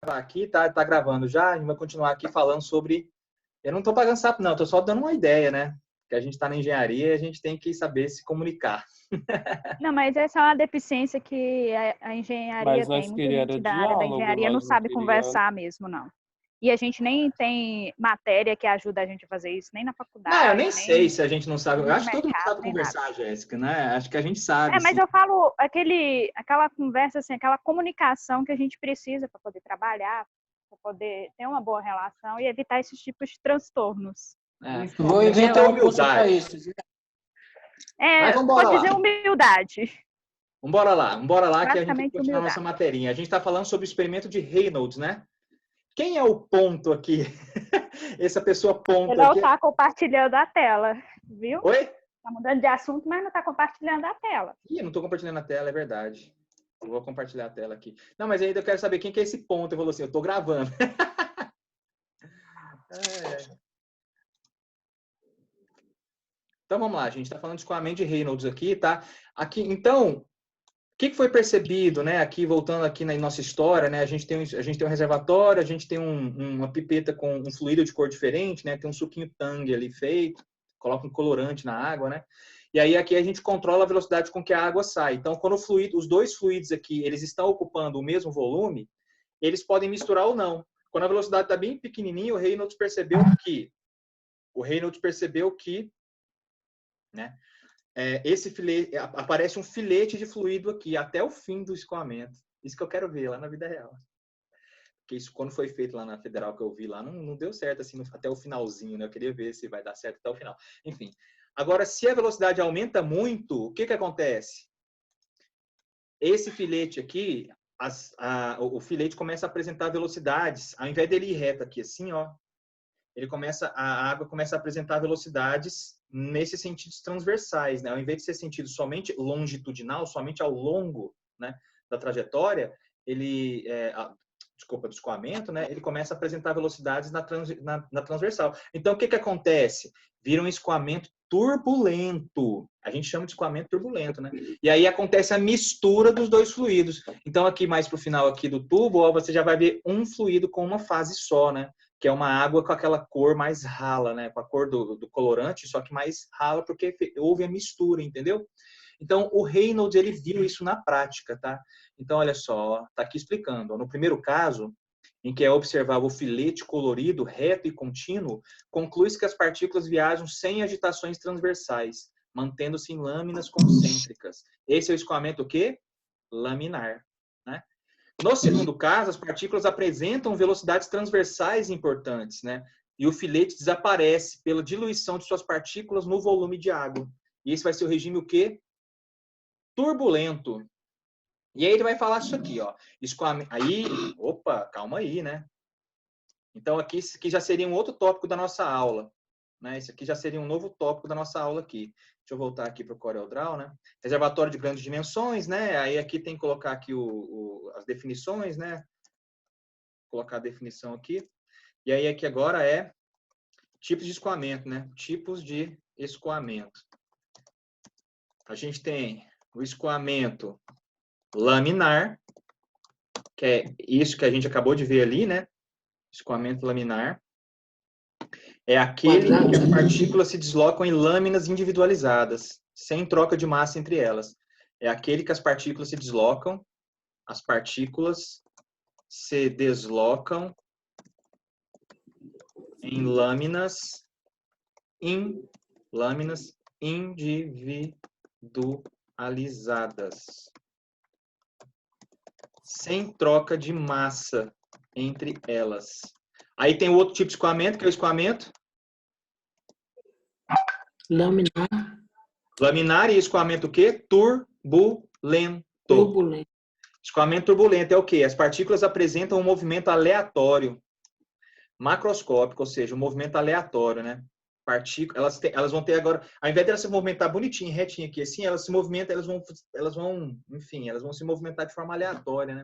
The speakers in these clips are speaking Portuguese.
gravar aqui, tá gravando já, a gente vai continuar aqui falando sobre... Eu não tô pagando sapo, não, tô só dando uma ideia, né? Que a gente está na engenharia e a gente tem que saber se comunicar. Não, mas essa é uma deficiência que a engenharia tem. Muita gente da área da engenharia não sabe conversar mesmo, não. E a gente nem tem matéria que ajuda a gente a fazer isso, nem na faculdade. Não, eu nem sei se a gente não sabe. Eu acho que todo mundo sabe nem conversar, nada. Jéssica, né? Acho que a gente sabe. Mas sim. eu falo aquela conversa, assim, aquela comunicação que a gente precisa para poder trabalhar, para poder ter uma boa relação e evitar esses tipos de transtornos. Vou inventar um curso para isso. Mas pode dizer humildade. Vambora lá que a gente vai continuar humildade. nossa materinha. A gente está falando sobre o experimento de Reynolds, né? Quem é o ponto aqui? Essa pessoa ponto Ele não aqui. está compartilhando a tela, viu? Oi? Está mudando de assunto, mas não está compartilhando a tela. Ih, eu não estou compartilhando a tela, é verdade. Eu vou compartilhar a tela aqui. Não, mas ainda eu quero saber quem que é esse ponto. Eu falou assim, eu estou gravando. Então, vamos lá. A gente está falando de escoamento de Reynolds aqui, tá? Aqui, então, o que foi percebido, né? Aqui, voltando aqui na nossa história, né? A gente tem um reservatório, a gente tem uma pipeta com um fluido de cor diferente, né? Tem um suquinho Tang ali feito, coloca um colorante na água, né? E aí aqui a gente controla a velocidade com que a água sai. Então, quando os dois fluidos aqui, eles estão ocupando o mesmo volume, eles podem misturar ou não. Quando a velocidade está bem pequenininha, o Reynolds percebeu que, né? Esse filete, aparece um filete de fluido aqui até o fim do escoamento. Isso que eu quero ver lá na vida real. Porque isso, quando foi feito lá na Federal, que eu vi lá, não deu certo assim até o finalzinho, né? Eu queria ver se vai dar certo até o final. Enfim. Agora, se a velocidade aumenta muito, o que acontece? Esse filete aqui, o filete começa a apresentar velocidades, ao invés dele ir reto aqui assim, ó, a água começa a apresentar velocidades nesses sentidos transversais, né? Ao invés de ser sentido somente longitudinal, somente ao longo, né, da trajetória, do escoamento, né? Ele começa a apresentar velocidades na transversal. Então, o que acontece? Vira um escoamento turbulento. A gente chama de escoamento turbulento, né? E aí acontece a mistura dos dois fluidos. Então, aqui mais para o final aqui do tubo, ó, você já vai ver um fluido com uma fase só, né? Que é uma água com aquela cor mais rala, né? Com a cor do colorante, só que mais rala, porque houve a mistura, entendeu? Então, o Reynolds, ele viu isso na prática, tá? Então, olha só, tá aqui explicando. No primeiro caso, em que é observável o filete colorido, reto e contínuo, conclui-se que as partículas viajam sem agitações transversais, mantendo-se em lâminas concêntricas. Esse é o escoamento o quê? Laminar, né? No segundo caso, as partículas apresentam velocidades transversais importantes, né? E o filete desaparece pela diluição de suas partículas no volume de água. E esse vai ser o regime o quê? Turbulento. E aí ele vai falar isso aqui, ó. Aí, opa, calma aí, né? Então aqui, isso aqui já seria um outro tópico da nossa aula, né? Esse aqui já seria um novo tópico da nossa aula aqui. Deixa eu voltar aqui para o CorelDRAW, né? Reservatório de grandes dimensões, né? Aí aqui tem que colocar aqui as definições, né? Colocar a definição aqui. E aí aqui agora é tipos de escoamento, né? Tipos de escoamento. A gente tem o escoamento laminar, que é isso que a gente acabou de ver ali, né? Escoamento laminar. É aquele em que as partículas se deslocam em lâminas individualizadas, sem troca de massa entre elas. É aquele que as partículas se deslocam em lâminas individualizadas, sem troca de massa entre elas. Aí tem o outro tipo de escoamento, que é o escoamento laminar e escoamento o quê? Turbulento. Escoamento turbulento é o quê? As partículas apresentam um movimento aleatório, macroscópico, ou seja, um movimento aleatório, né? Elas vão ter agora, ao invés de elas se movimentar bonitinho, retinho aqui, assim, elas se movimentam, elas vão se movimentar de forma aleatória, né?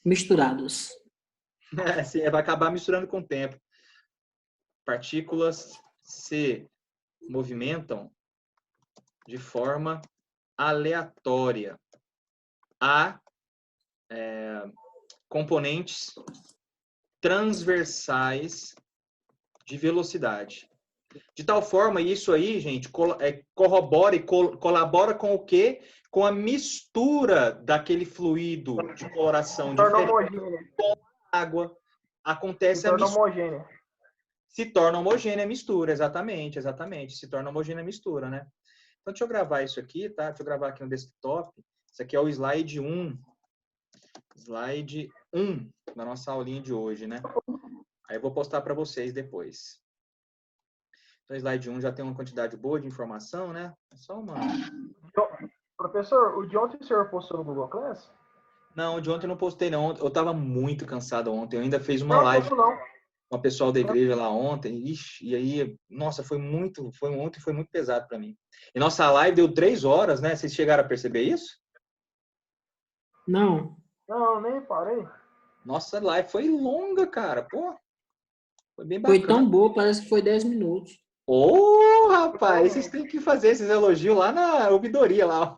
Misturados. Sim, vai acabar misturando com o tempo. Partículas se movimentam de forma aleatória. componentes transversais de velocidade. De tal forma, isso aí, gente, corrobora e colabora com o quê? Com a mistura daquele fluido de coloração diferente com a água. Acontece a mistura. Se torna homogênea a mistura, exatamente. Se torna homogênea a mistura, né? Então, deixa eu gravar isso aqui, tá? Deixa eu gravar aqui no desktop. Isso aqui é o slide 1. Slide 1 da nossa aulinha de hoje, né? Aí eu vou postar para vocês depois. Então, slide 1 já tem uma quantidade boa de informação, né? É só uma... Professor, o de ontem o senhor postou no Google Class? Não, de ontem eu não postei, não. Eu estava muito cansado ontem. Eu ainda fiz uma live com o pessoal da igreja lá ontem. Ixi, e aí, nossa, foi muito pesado para mim. E nossa live deu 3 horas, né? Vocês chegaram a perceber isso? Não. Não, nem parei. Nossa live foi longa, cara. Pô, foi bem bacana. Foi tão boa, parece que foi 10 minutos. Ô, rapaz, vocês têm que fazer esses elogios lá na ouvidoria lá.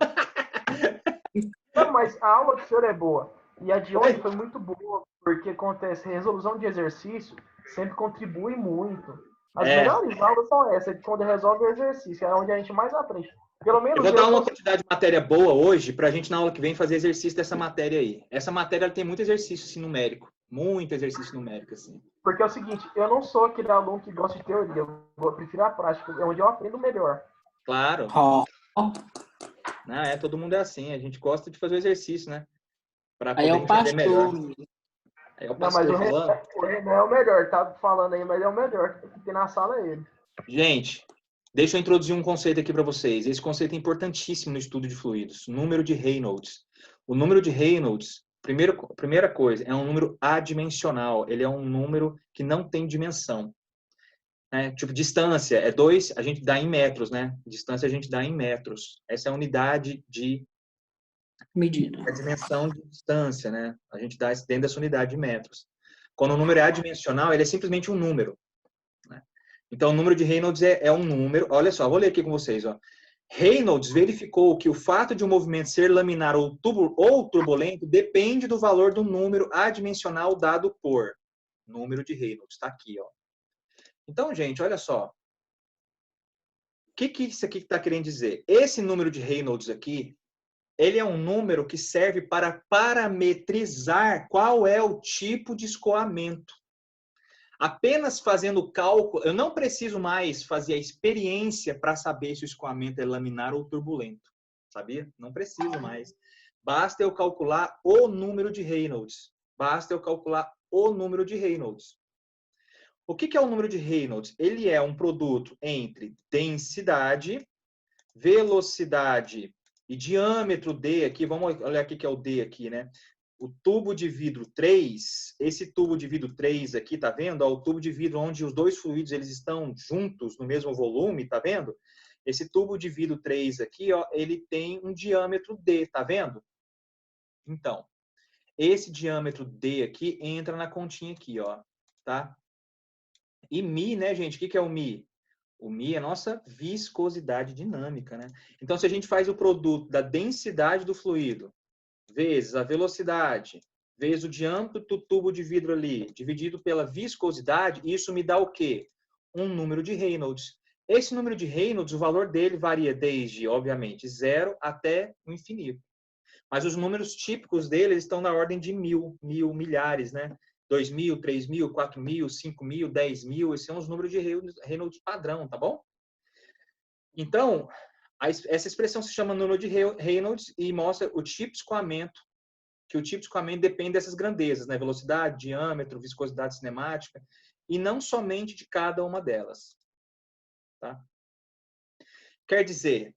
Não, mas a aula do senhor é boa. E a de hoje foi muito boa, porque acontece, resolução de exercício sempre contribui muito. As melhores aulas são essas, quando resolve o exercício, é onde a gente mais aprende. Pelo menos eu vou dar uma quantidade de matéria boa hoje pra gente na aula que vem fazer exercício dessa matéria aí. Essa matéria ela tem muito exercício assim, numérico. Muito exercício numérico, assim. Porque é o seguinte, eu não sou aquele aluno que gosta de teoria, eu prefiro a prática, é onde eu aprendo melhor. Claro. Não, todo mundo é assim, a gente gosta de fazer o exercício, né? Pra poder entender melhor. Aí é o pastor falando. O Renan é o melhor, tá falando aí, mas é o melhor. O que tem na sala é ele. Gente, deixa eu introduzir um conceito aqui para vocês. Esse conceito é importantíssimo no estudo de fluidos. Número de Reynolds. O número de Reynolds, primeira coisa, é um número adimensional. Ele é um número que não tem dimensão. Tipo, distância é 2, a gente dá em metros, né? Distância a gente dá em metros. Essa é a unidade de medida. A dimensão de distância, né? A gente dá dentro dessa unidade de metros. Quando o número é adimensional, ele é simplesmente um número. Né? Então, o número de Reynolds é um número. Olha só, vou ler aqui com vocês. Ó. Reynolds verificou que o fato de um movimento ser laminar ou turbulento depende do valor do número adimensional dado por número de Reynolds. Está aqui, ó. Então, gente, olha só. O que isso aqui está querendo dizer? Esse número de Reynolds aqui, ele é um número que serve para parametrizar qual é o tipo de escoamento. Apenas fazendo o cálculo, eu não preciso mais fazer a experiência para saber se o escoamento é laminar ou turbulento. Sabia? Não preciso mais. Basta eu calcular o número de Reynolds. O que é o número de Reynolds? Ele é um produto entre densidade, velocidade e diâmetro D aqui. Vamos olhar aqui que é o D aqui, né? O tubo de vidro 3, esse tubo de vidro 3 aqui, tá vendo? Ó, o tubo de vidro onde os dois fluidos eles estão juntos no mesmo volume, tá vendo? Esse tubo de vidro 3 aqui, ó, ele tem um diâmetro D, tá vendo? Então, esse diâmetro D aqui entra na continha aqui, ó, tá? E μ, né, gente? O que é o μ? O μ é a nossa viscosidade dinâmica, né? Então, se a gente faz o produto da densidade do fluido vezes a velocidade, vezes o diâmetro do tubo de vidro ali, dividido pela viscosidade, isso me dá o quê? Um número de Reynolds. Esse número de Reynolds, o valor dele varia desde, obviamente, 0 até o infinito. Mas os números típicos dele estão na ordem de milhares, né? 2.000, 3.000, 4.000, 5.000, 10.000, esses são os números de Reynolds padrão, tá bom? Então, essa expressão se chama número de Reynolds e mostra o tipo de escoamento, que o tipo de escoamento depende dessas grandezas, né? Velocidade, diâmetro, viscosidade cinemática, e não somente de cada uma delas. Tá? Quer dizer,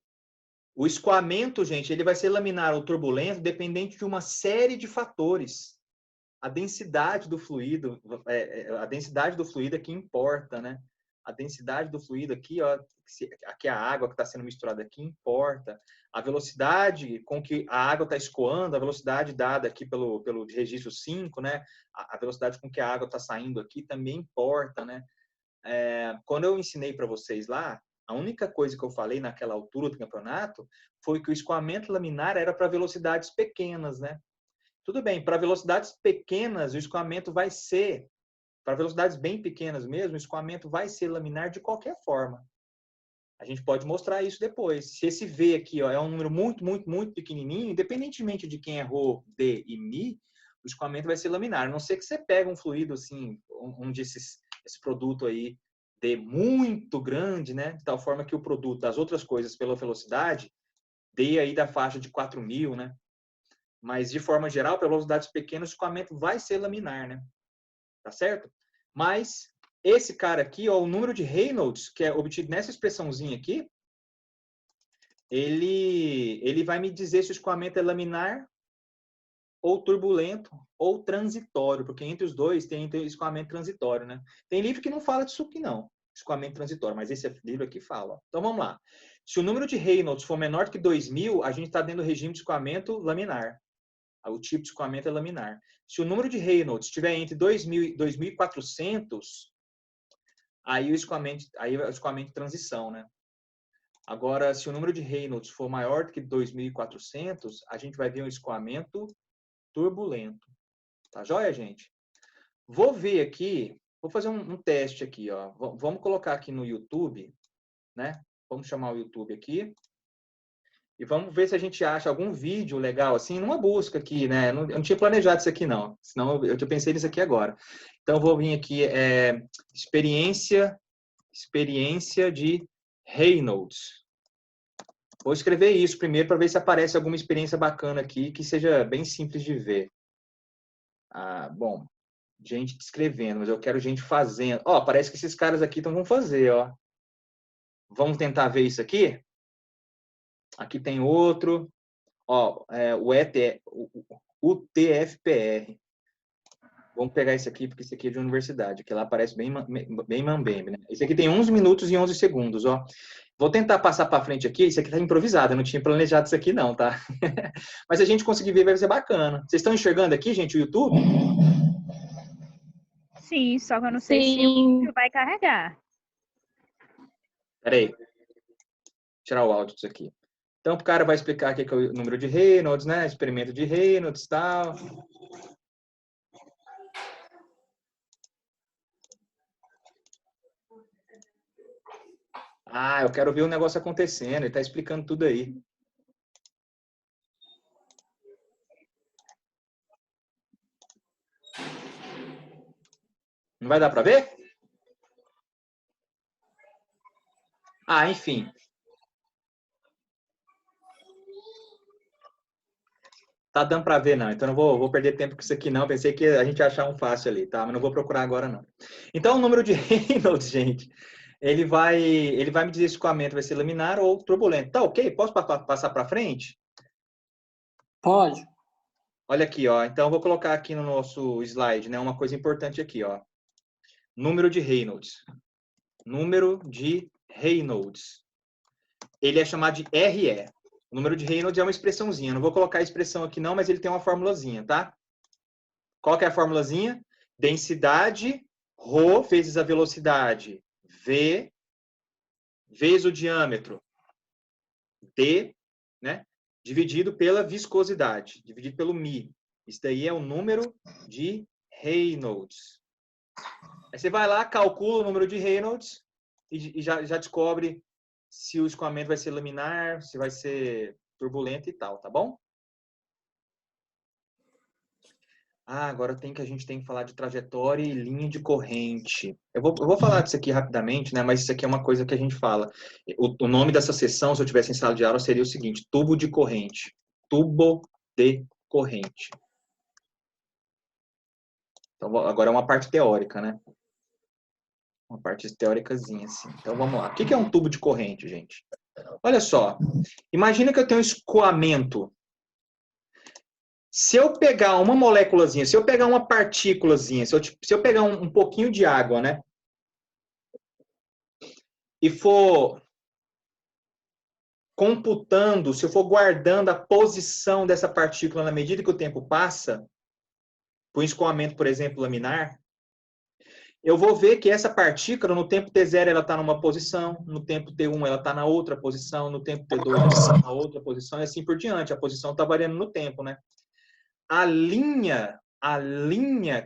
o escoamento, gente, ele vai ser laminar ou turbulento dependente de uma série de fatores. A densidade do fluido é que importa, né? A densidade do fluido aqui, ó, aqui a água que está sendo misturada aqui importa. A velocidade com que a água está escoando, a velocidade dada aqui pelo registro 5, né? A velocidade com que a água está saindo aqui também importa, né? Quando eu ensinei para vocês lá, a única coisa que eu falei naquela altura do campeonato foi que o escoamento laminar era para velocidades pequenas, né? Tudo bem, para velocidades pequenas, o escoamento vai ser, para velocidades bem pequenas mesmo, o escoamento vai ser laminar de qualquer forma. A gente pode mostrar isso depois. Se esse V aqui ó, é um número muito, muito, muito pequenininho, independentemente de quem errou D e Mi, o escoamento vai ser laminar. A não ser que você pega um fluido assim, esse produto aí, D muito grande, né? De tal forma que o produto das outras coisas pela velocidade, D aí da faixa de 4.000, né? Mas, de forma geral, para velocidades pequenas, o escoamento vai ser laminar, né? Tá certo? Mas, esse cara aqui, ó, o número de Reynolds, que é obtido nessa expressãozinha aqui, ele vai me dizer se o escoamento é laminar, ou turbulento, ou transitório, porque entre os dois tem escoamento transitório, né? Tem livro que não fala disso aqui, não, escoamento transitório, mas esse livro aqui fala. Ó. Então, vamos lá. Se o número de Reynolds for menor do que 2.000, a gente está dentro do regime de escoamento laminar. O tipo de escoamento é laminar. Se o número de Reynolds estiver entre 2.000 e 2.400, aí o escoamento de transição, né? Agora, se o número de Reynolds for maior do que 2.400, a gente vai ver um escoamento turbulento. Tá joia, gente? Vou ver aqui, vou fazer um teste aqui, ó. Vamos colocar aqui no YouTube, né? Vamos chamar o YouTube aqui. E vamos ver se a gente acha algum vídeo legal, assim, numa busca aqui, né? Eu não tinha planejado isso aqui, não. Senão eu pensei nisso aqui agora. Então, eu vou vir aqui, experiência de Reynolds. Vou escrever isso primeiro para ver se aparece alguma experiência bacana aqui, que seja bem simples de ver. Ah, bom, gente escrevendo, mas eu quero gente fazendo. Ó, parece que esses caras aqui vão fazer, ó. Vamos tentar ver isso aqui? Aqui tem outro. Ó, o TFPR. Vamos pegar esse aqui, porque esse aqui é de universidade, que lá parece bem mambembe, né? Esse aqui tem 11 minutos e 11 segundos, ó. Vou tentar passar para frente aqui. Isso aqui tá improvisado, eu não tinha planejado isso aqui não, tá? Mas se a gente conseguir ver, vai ser bacana. Vocês estão enxergando aqui, gente, o YouTube? Sim, só que eu não sei se o vídeo vai carregar. Peraí. Vou tirar o áudio disso aqui. Então, o cara vai explicar aqui que é o número de Reynolds, né? Experimento de Reynolds e tal. Ah, eu quero ver o negócio acontecendo. Ele está explicando tudo aí. Não vai dar para ver? Ah, enfim. Tá dando para ver, não. Então, não vou perder tempo com isso aqui, não. Pensei que a gente ia achar um fácil ali, tá? Mas não vou procurar agora, não. Então, o número de Reynolds, gente, ele vai me dizer se o escoamento vai ser laminar ou turbulento. Tá ok? Posso passar para frente? Pode. Olha aqui, ó. Então, eu vou colocar aqui no nosso slide, né? Uma coisa importante aqui, ó. Número de Reynolds. Número de Reynolds. Ele é chamado de RE. O número de Reynolds é uma expressãozinha. Não vou colocar a expressão aqui não, mas ele tem uma formulazinha, tá? Qual que é a formulazinha? Densidade, ρ, vezes a velocidade, V, vezes o diâmetro, D, né? Dividido pela viscosidade, dividido pelo Mi. Isso daí é o número de Reynolds. Aí você vai lá, calcula o número de Reynolds e já descobre se o escoamento vai ser laminar, se vai ser turbulento e tal, tá bom? Ah, agora a gente tem que falar de trajetória e linha de corrente. Eu vou falar disso aqui rapidamente, né? Mas isso aqui é uma coisa que a gente fala. O nome dessa sessão, se eu tivesse em sala de aula, seria o seguinte: tubo de corrente. Tubo de corrente. Então, agora é uma parte teórica, né? Uma parte teóricazinha, assim. Então, vamos lá. O que é um tubo de corrente, gente? Olha só. Imagina que eu tenho um escoamento. Se eu pegar uma moléculazinha, se eu pegar uma partículazinha, se eu pegar um pouquinho de água, né? E for computando, se eu for guardando a posição dessa partícula na medida que o tempo passa, por escoamento, por exemplo, laminar, eu vou ver que essa partícula, no tempo T0, ela está numa posição, no tempo T1, ela está na outra posição, no tempo T2, ela está na outra posição, e assim por diante. A posição está variando no tempo, né? a linha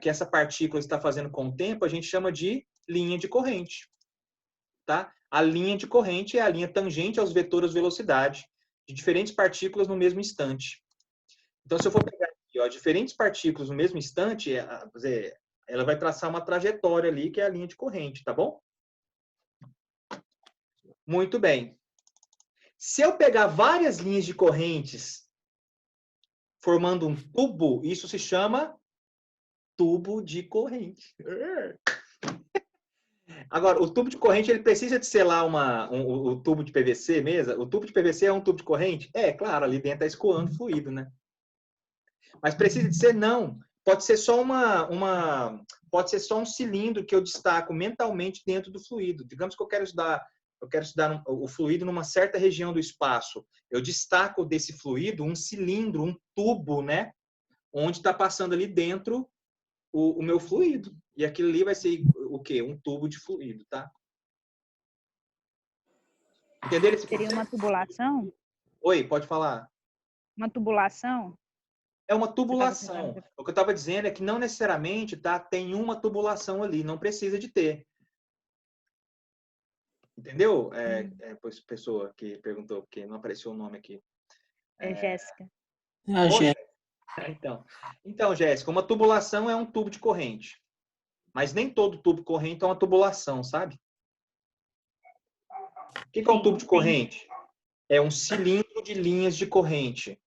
que essa partícula está fazendo com o tempo, a gente chama de linha de corrente. Tá? A linha de corrente é a linha tangente aos vetores velocidade de diferentes partículas no mesmo instante. Então, se eu for pegar aqui, ó, diferentes partículas no mesmo instante, ela vai traçar uma trajetória ali, que é a linha de corrente, tá bom? Muito bem. Se eu pegar várias linhas de correntes formando um tubo, isso se chama tubo de corrente. Agora, o tubo de corrente, ele precisa de ser lá o tubo de PVC mesmo? O tubo de PVC é um tubo de corrente? É, claro, ali dentro está escoando fluido, né? Mas precisa de ser? Não. Pode ser só pode ser só um cilindro que eu destaco mentalmente dentro do fluido. Digamos que eu quero estudar o fluido numa certa região do espaço. Eu destaco desse fluido um cilindro, um tubo, né? Onde está passando ali dentro o meu fluido. E aquilo ali vai ser o quê? Um tubo de fluido, tá? Entenderam esse conceito? Seria uma tubulação? Oi, pode falar. Uma tubulação? É uma tubulação. O que eu estava dizendo é que não necessariamente, tá, tem uma tubulação ali, não precisa de ter. Entendeu? Pessoa que perguntou, porque não apareceu o nome aqui. Jéssica. Então, Jéssica, uma tubulação é um tubo de corrente. Mas nem todo tubo corrente é uma tubulação, sabe? O que é um tubo de corrente? É um cilindro de linhas de corrente.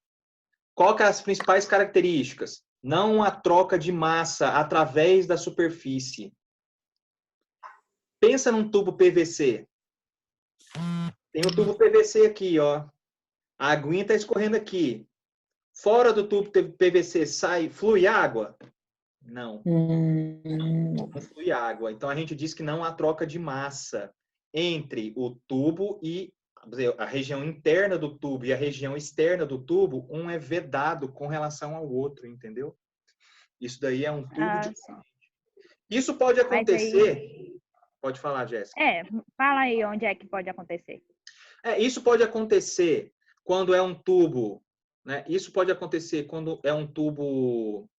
Qual que é as principais características? Não há troca de massa através da superfície. Pensa num tubo PVC. Tem o tubo PVC aqui, ó. A aguinha está escorrendo aqui. Fora do tubo PVC flui água? Não. Não flui água. Então a gente diz que não há troca de massa entre o tubo e a região interna do tubo e a região externa do tubo. Um é vedado com relação ao outro, entendeu? Isso daí é um tubo de corrente. Isso pode acontecer. Pode falar, Jéssica. Fala aí onde é que pode acontecer. Isso pode acontecer quando é um tubo, né? Isso pode acontecer quando é um tubo.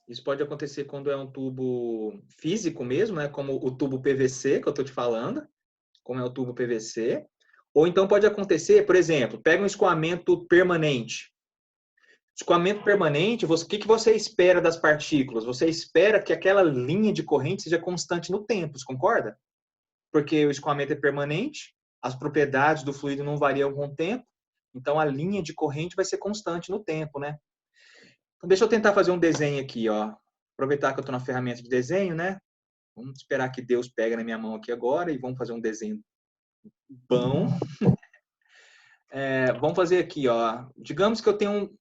Isso pode acontecer quando é um tubo físico mesmo, né? Como o tubo PVC que eu estou te falando, como é o tubo PVC. Ou então pode acontecer, por exemplo, pega um escoamento permanente. Escoamento permanente, o que você espera das partículas? Você espera que aquela linha de corrente seja constante no tempo, você concorda? Porque o escoamento é permanente, as propriedades do fluido não variam com o tempo, então a linha de corrente vai ser constante no tempo, né? Então, deixa eu tentar fazer um desenho aqui, ó. Aproveitar que eu estou na ferramenta de desenho, né? Vamos esperar que Deus pegue na minha mão aqui agora e vamos fazer um desenho bom. Vamos fazer aqui, ó. Digamos que eu tenho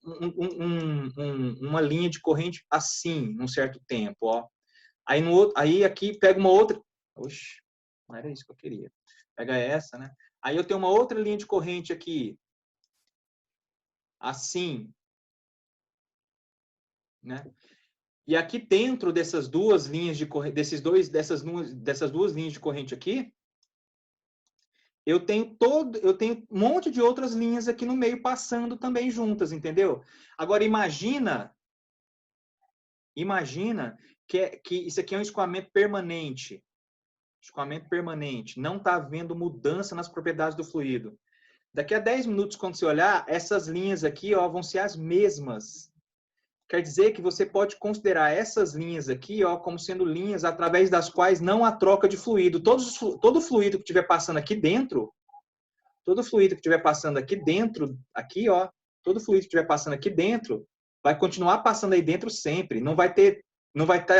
uma linha de corrente assim, num certo tempo, ó. Aí aqui pega uma outra. Oxe, não era isso que eu queria. Pega essa, né? Aí eu tenho uma outra linha de corrente aqui, assim, né? E aqui dentro dessas duas linhas de corrente, dessas duas linhas de corrente aqui, eu tenho um monte de outras linhas aqui no meio passando também juntas, entendeu? Agora imagina que isso aqui é um escoamento permanente. Escoamento permanente. Não está havendo mudança nas propriedades do fluido. Daqui a 10 minutos, quando você olhar, essas linhas aqui, ó, vão ser as mesmas. Quer dizer que você pode considerar essas linhas aqui, ó, como sendo linhas através das quais não há troca de fluido. Todo fluido que estiver passando aqui dentro, todo fluido que estiver passando aqui dentro, aqui, ó, todo fluido que estiver passando aqui dentro, vai continuar passando aí dentro sempre. Não vai ter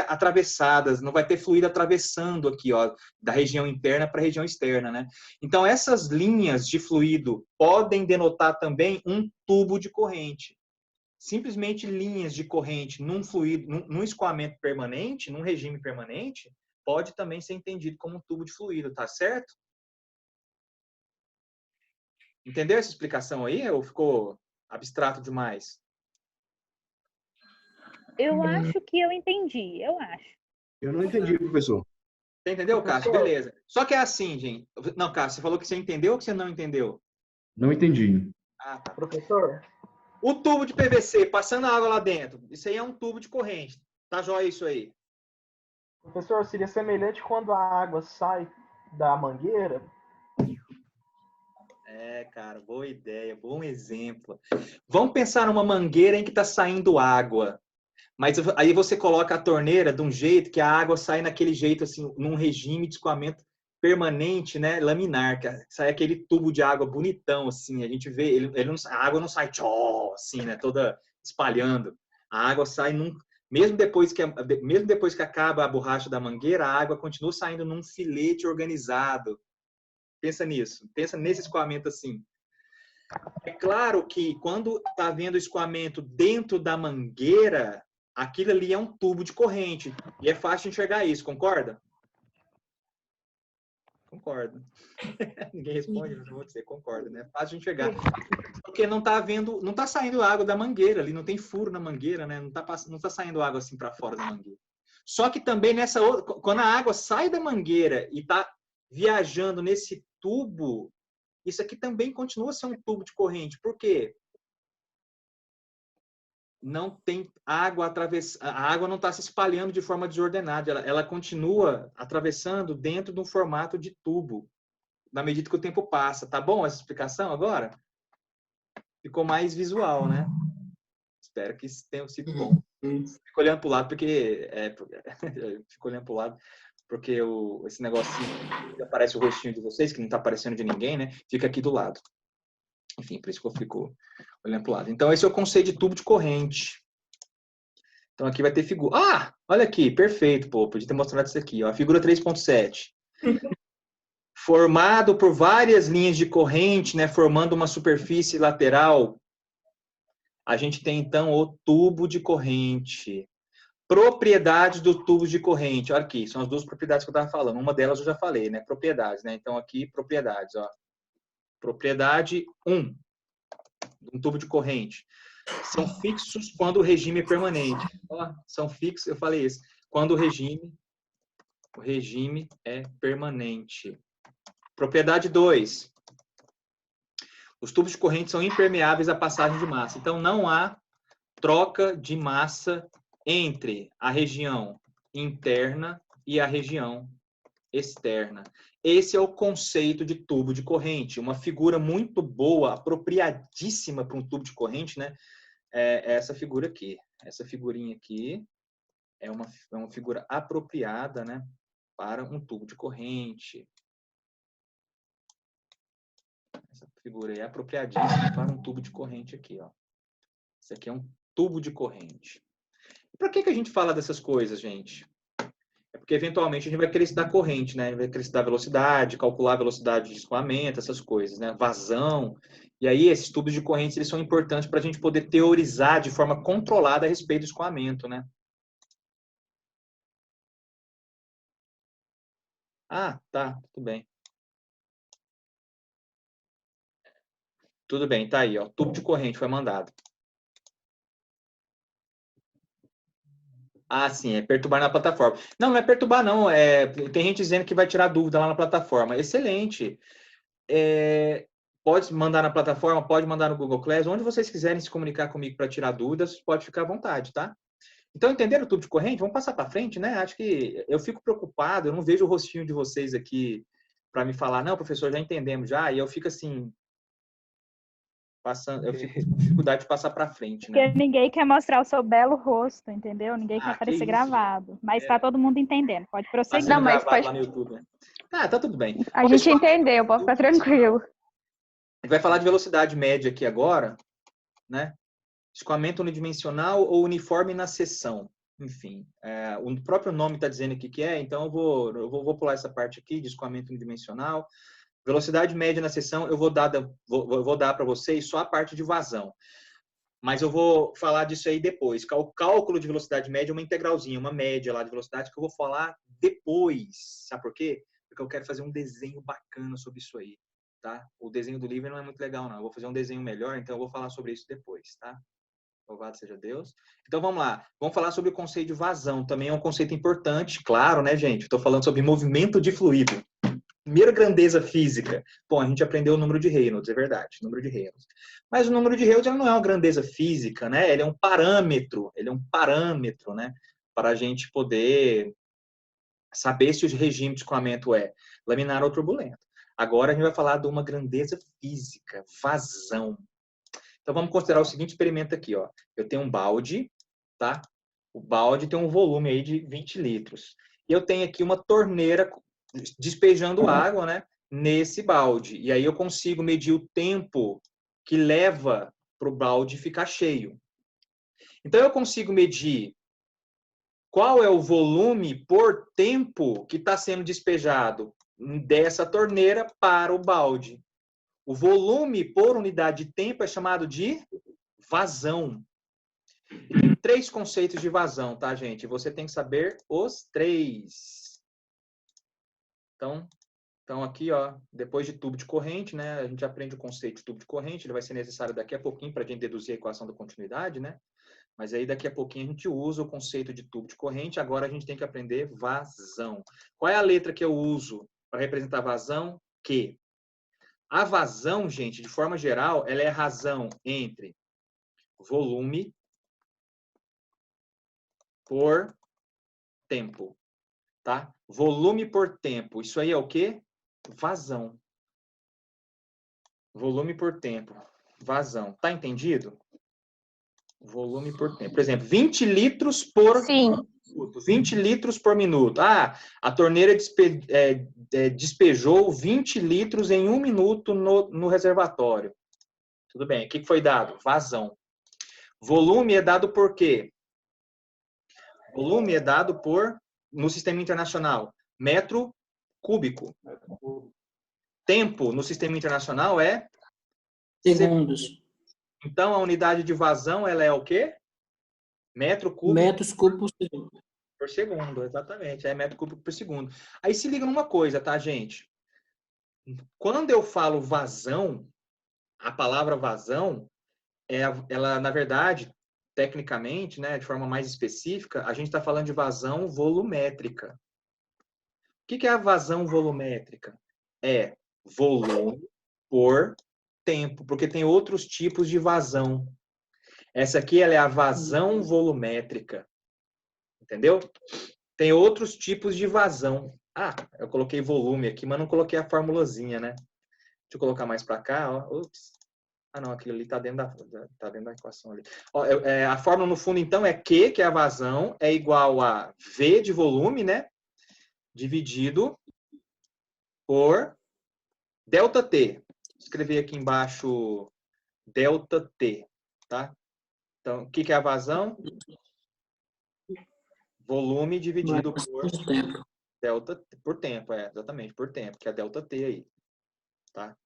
atravessadas, não vai ter fluido atravessando aqui, ó, da região interna para a região externa, né? Então, essas linhas de fluido podem denotar também um tubo de corrente. Simplesmente linhas de corrente num fluido, num escoamento permanente, num regime permanente, pode também ser entendido como um tubo de fluido, tá certo? Entendeu essa explicação aí? Ou ficou abstrato demais? Eu acho que eu entendi, eu acho. Eu não entendi, professor. Você entendeu, Cássio? Beleza. Só que é assim, gente. Não, Cássio, você falou que você entendeu ou que você não entendeu? Não entendi. Ah, tá. Professor, O tubo de PVC, passando a água lá dentro. Isso aí é um tubo de corrente. Tá joia isso aí? Professor, seria semelhante quando a água sai da mangueira? É, cara, boa ideia, bom exemplo. Vamos pensar numa mangueira em que está saindo água. Mas aí você coloca a torneira de um jeito que a água sai naquele jeito, assim, num regime de escoamento permanente, né, laminar, que sai aquele tubo de água bonitão, assim, a gente vê, a água não sai tchó, assim, né, toda espalhando. A água sai mesmo depois que acaba a borracha da mangueira, a água continua saindo num filete organizado. Pensa nisso, pensa nesse escoamento assim. É claro que quando está havendo escoamento dentro da mangueira, aquilo ali é um tubo de corrente. E é fácil enxergar isso, concorda? Concordo. Ninguém responde, mas eu vou dizer, concorda, né? É fácil de enxergar. Porque não está saindo água da mangueira ali, não tem furo na mangueira, né? Não está saindo água assim para fora da mangueira. Só que também quando a água sai da mangueira e está viajando nesse tubo, isso aqui também continua a ser um tubo de corrente. Por quê? Não tem água atravessando, a água não está se espalhando de forma desordenada, ela continua atravessando dentro de um formato de tubo, na medida que o tempo passa. Tá bom essa explicação agora? Ficou mais visual, né? Espero que tenha sido bom. Fico olhando para o lado porque fico olhando para o lado porque esse negocinho que aparece o rostinho de vocês, que não está aparecendo de ninguém, né? Fica aqui do lado. Enfim, por isso que eu fico olhando para o lado. Então, esse é o conceito de tubo de corrente. Então, aqui vai ter figura. Ah, olha aqui, perfeito, pô. Podia ter mostrado isso aqui, ó. A figura 3.7. Formado por várias linhas de corrente, né? Formando uma superfície lateral. A gente tem, então, o tubo de corrente. Propriedades do tubo de corrente. Olha aqui, são as duas propriedades que eu estava falando. Uma delas eu já falei, né? Propriedades, né? Então, aqui, propriedades, ó. Propriedade 1. Um tubo de corrente. São fixos quando o regime é permanente. Ó, são fixos, eu falei isso. Quando o regime é permanente. Propriedade 2. Os tubos de corrente são impermeáveis à passagem de massa. Então, não há troca de massa entre a região interna e a região externa. Esse é o conceito de tubo de corrente. Uma figura muito boa, apropriadíssima para um tubo de corrente, né? É essa figura aqui. Essa figurinha aqui é uma figura apropriada, né? Para um tubo de corrente. Essa figura aí é apropriadíssima para um tubo de corrente aqui, ó. Esse aqui é um tubo de corrente. Para que a gente fala dessas coisas, gente? É porque, eventualmente, a gente vai querer estudar corrente, né? A gente vai querer estudar velocidade, calcular a velocidade de escoamento, essas coisas, né? Vazão. E aí, esses tubos de corrente, eles são importantes para a gente poder teorizar de forma controlada a respeito do escoamento, né? Ah, tá. Tudo bem. Tudo bem, tá aí, ó. Tubo de corrente foi mandado. Ah, sim, é perturbar na plataforma. Não, não é perturbar, não. Tem gente dizendo que vai tirar dúvida lá na plataforma. Excelente. Pode mandar na plataforma, pode mandar no Google Class, onde vocês quiserem se comunicar comigo para tirar dúvidas, pode ficar à vontade, tá? Então, entenderam o tubo de corrente? Vamos passar para frente, né? Acho que eu fico preocupado, eu não vejo o rostinho de vocês aqui para me falar, não, professor, já entendemos já, e eu fico assim, eu fico com dificuldade de passar para frente, né? Porque ninguém quer mostrar o seu belo rosto, entendeu? Ninguém quer aparecer gravado. Mas tá todo mundo entendendo. Pode prosseguir. Não, mas pode... lá no YouTube, né? Ah, tá tudo bem. A gente entendeu, pode ficar tranquilo. A gente vai falar de velocidade média aqui agora, né? Escoamento unidimensional ou uniforme na seção. Enfim, o próprio nome está dizendo aqui que é, então eu vou pular essa parte aqui de escoamento unidimensional. Velocidade média na seção, eu vou dar para vocês só a parte de vazão. Mas eu vou falar disso aí depois. O cálculo de velocidade média é uma integralzinha, uma média lá de velocidade que eu vou falar depois. Sabe por quê? Porque eu quero fazer um desenho bacana sobre isso aí, tá? O desenho do livro não é muito legal, não. Eu vou fazer um desenho melhor, então eu vou falar sobre isso depois, tá? Louvado seja Deus. Então, vamos lá. Vamos falar sobre o conceito de vazão. Também é um conceito importante, claro, né, gente? Estou falando sobre movimento de fluido. Primeira grandeza física. Bom, a gente aprendeu o número de Reynolds, é verdade, número de Reynolds. Mas o número de Reynolds ele não é uma grandeza física, né? Ele é um parâmetro, né? Para a gente poder saber se o regime de escoamento é laminar ou turbulento. Agora a gente vai falar de uma grandeza física, vazão. Então vamos considerar o seguinte experimento aqui, ó. Eu tenho um balde, tá? O balde tem um volume aí de 20 litros. E eu tenho aqui uma torneira despejando água, né, nesse balde. E aí eu consigo medir o tempo que leva para o balde ficar cheio. Então eu consigo medir qual é o volume por tempo que está sendo despejado dessa torneira para o balde. O volume por unidade de tempo é chamado de vazão. E tem 3 conceitos de vazão, tá, gente? Você tem que saber os 3. Então aqui, ó, depois de tubo de corrente, né, a gente aprende o conceito de tubo de corrente, ele vai ser necessário daqui a pouquinho para a gente deduzir a equação da continuidade, né? Mas aí daqui a pouquinho a gente usa o conceito de tubo de corrente, agora a gente tem que aprender vazão. Qual é a letra que eu uso para representar vazão? Q. A vazão, gente, de forma geral, ela é a razão entre volume por tempo, tá? Volume por tempo. Isso aí é o quê? Vazão. Volume por tempo. Vazão. Tá entendido? Volume por tempo. Por exemplo, 20 litros por minuto. 20 litros por minuto. Ah, a torneira despejou 20 litros em 1 minuto no reservatório. Tudo bem. O que foi dado? Vazão. Volume é dado por quê? Volume é dado por, no sistema internacional, metro cúbico. Tempo no sistema internacional é Segundos. Então, a unidade de vazão, ela é o quê? Metro cúbico Metros cúbicos por segundo, exatamente. É metro cúbico por segundo. Aí se liga numa coisa, tá, gente? Quando eu falo vazão, a palavra vazão, ela, na verdade, tecnicamente, né, de forma mais específica, a gente está falando de vazão volumétrica. O que é a vazão volumétrica? É volume por tempo, porque tem outros tipos de vazão. Essa aqui ela é a vazão volumétrica. Entendeu? Tem outros tipos de vazão. Ah, eu coloquei volume aqui, mas não coloquei a formulazinha, né? Deixa eu colocar mais para cá, ó. Ups. Ah, não, aquilo ali está dentro da equação ali. Ó, a fórmula no fundo, então, é Q, que é a vazão, é igual a V de volume, né? Dividido por ΔT. Vou escrever aqui embaixo ΔT, tá? Então, o que é a vazão? Volume dividido por tempo. delta por tempo, exatamente, por tempo, que é ΔT aí, tá?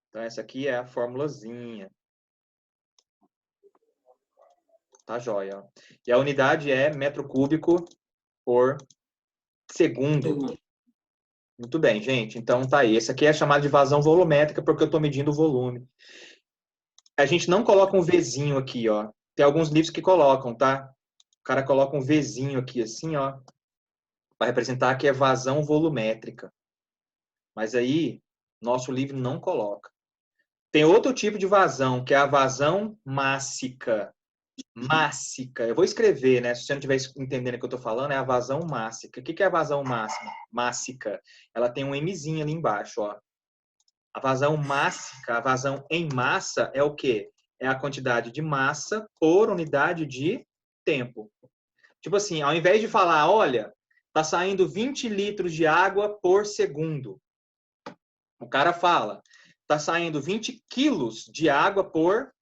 Então, essa aqui é a formulazinha. Tá joia, ó. E a unidade é metro cúbico por segundo. Muito bem, gente. Então, tá aí. Esse aqui é chamado de vazão volumétrica, porque eu estou medindo o volume. A gente não coloca um Vzinho aqui, ó. Tem alguns livros que colocam, tá? O cara coloca um Vzinho aqui, assim, ó, para representar que é vazão volumétrica. Mas aí, nosso livro não coloca. Tem outro tipo de vazão, que é a vazão mássica. Mássica. Eu vou escrever, né? Se você não estiver entendendo o que eu estou falando, é a vazão mássica. O que é a vazão mássica? Ela tem um Mzinho ali embaixo, ó. A vazão mássica, a vazão em massa, é o quê? É a quantidade de massa por unidade de tempo. Tipo assim, ao invés de falar, olha, tá saindo 20 litros de água por segundo. O cara fala, tá saindo 20 quilos de água por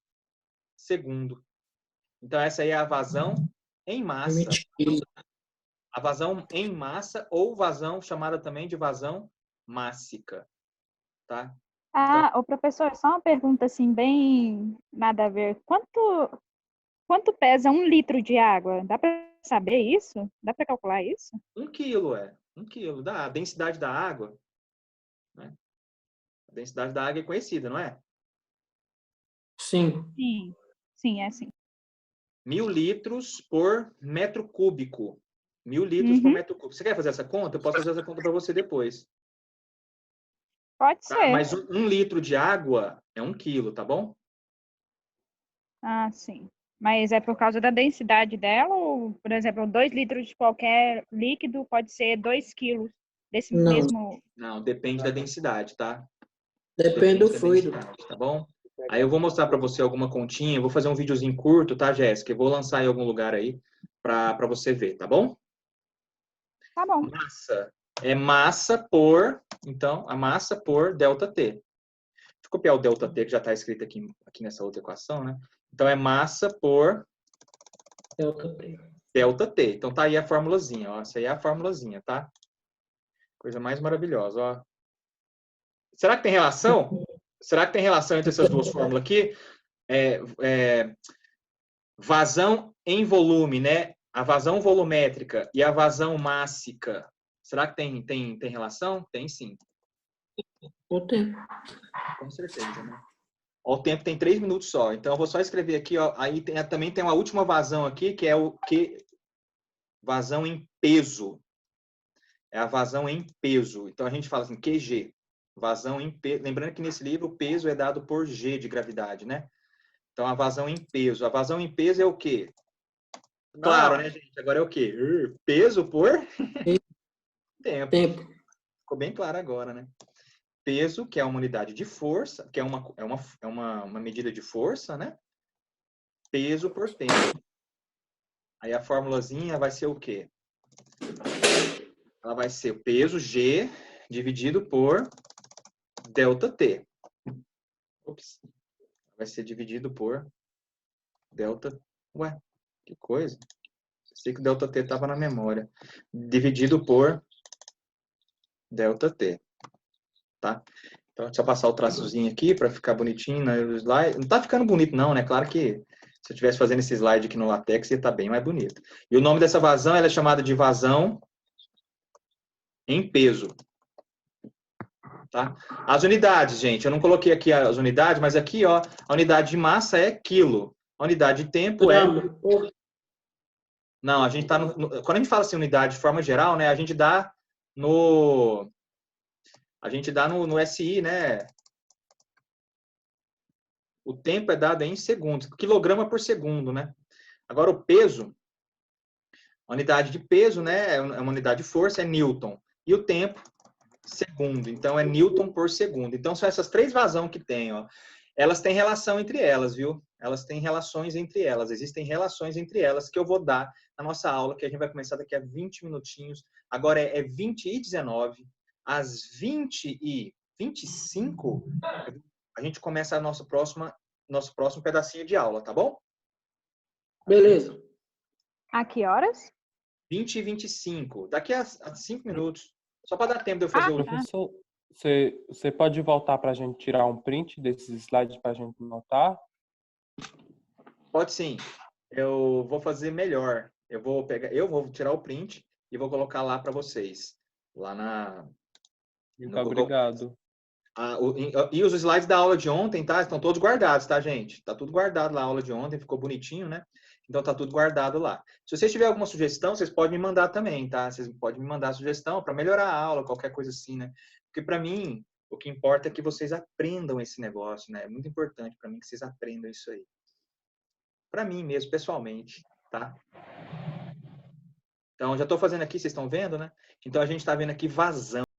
segundo. Então, essa aí é a vazão em massa. A vazão em massa ou vazão chamada também de vazão mássica. Tá? Ah, o professor, só uma pergunta assim, bem nada a ver. Quanto pesa 1 litro de água? Dá para saber isso? Dá para calcular isso? 1 quilo, 1 quilo. A densidade da água. Né? A densidade da água é conhecida, não é? Sim. Sim, é assim. 1.000 litros por metro cúbico. 1.000 litros por metro cúbico. Você quer fazer essa conta? Eu posso fazer essa conta para você depois. Pode Tá? ser. Mas 1 litro de água é 1 quilo, tá bom? Ah, sim. Mas é por causa da densidade dela ou, por exemplo, 2 litros de qualquer líquido pode ser 2 quilos desse Não, mesmo... Não, depende da densidade, tá? depende do da fluido. densidade, tá bom? Aí eu vou mostrar para você alguma continha, eu vou fazer um videozinho curto, tá, Jéssica? Eu vou lançar em algum lugar aí para você ver, tá bom? Tá bom. Massa é massa por, então, a massa por ΔT. Deixa eu copiar o ΔT que já está escrito aqui nessa outra equação, né? Então, é massa por ΔT. Então, tá aí a formulazinha, ó. Essa aí é a formulazinha, tá? Coisa mais maravilhosa, ó. Será que tem relação? Será que tem relação entre essas duas fórmulas aqui? Vazão em volume, né? A vazão volumétrica e a vazão mássica. Será que tem relação? Tem sim. O tempo. Com certeza, né? Ó, o tempo tem 3 minutos só. Então, eu vou só escrever aqui, ó. Aí também tem uma última vazão aqui, que é o que vazão em peso. É a vazão em peso. Então, a gente fala assim, QG. Vazão em peso. Lembrando que nesse livro, o peso é dado por G de gravidade, né? Então, a vazão em peso. A vazão em peso é o quê? Claro, né, gente? Agora é o quê? Peso por tempo. Ficou bem claro agora, né? Peso, que é uma unidade de força, que é uma medida de força, né? Peso por tempo. Aí a formulazinha vai ser o quê? Ela vai ser o peso G dividido por ΔT. Ops. Vai ser dividido por delta. Ué, que coisa. Sei que o ΔT estava na memória. Dividido por ΔT. Tá? Então, deixa eu passar o traçozinho aqui para ficar bonitinho no slide. Não tá ficando bonito não, né? Claro que se eu estivesse fazendo esse slide aqui no LaTeX, ia estar bem mais bonito. E o nome dessa vazão, ela é chamada de vazão em peso. Tá? As unidades, gente, eu não coloquei aqui as unidades, mas aqui, ó, a unidade de massa é quilo. A unidade de tempo é... Não, a gente tá quando a gente fala assim unidade de forma geral, né, a gente dá no SI, né? O tempo é dado em segundos, quilograma por segundo, né? Agora o peso, a unidade de peso, né, é uma unidade de força, é Newton. E o tempo, segundo. Então é Newton por segundo. Então são essas 3 vazões que tem, ó. Elas têm relação entre elas, viu? Elas têm relações entre elas. Existem relações entre elas que eu vou dar na nossa aula, que a gente vai começar daqui a 20 minutinhos. Agora é 20h19. Às 20h25, a gente começa nosso próximo pedacinho de aula, tá bom? Beleza. A que horas? 20h25. Daqui a 5 minutos. Só para dar tempo de eu fazer o... Professor, você pode voltar para a gente tirar um print desses slides para a gente notar? Pode sim. Eu vou fazer melhor. Eu vou tirar o print e vou colocar lá para vocês. Lá na... Muito obrigado. E os slides da aula de ontem, tá? Estão todos guardados, tá, gente? Tá tudo guardado lá, a aula de ontem, ficou bonitinho, né? Então tá tudo guardado lá. Se vocês tiverem alguma sugestão, vocês podem me mandar também, tá? Vocês podem me mandar sugestão para melhorar a aula, qualquer coisa assim, né? Porque para mim, o que importa é que vocês aprendam esse negócio, né? É muito importante para mim que vocês aprendam isso aí. Para mim mesmo, pessoalmente, tá? Então, já estou fazendo aqui, vocês estão vendo, né? Então, a gente está vendo aqui vazão.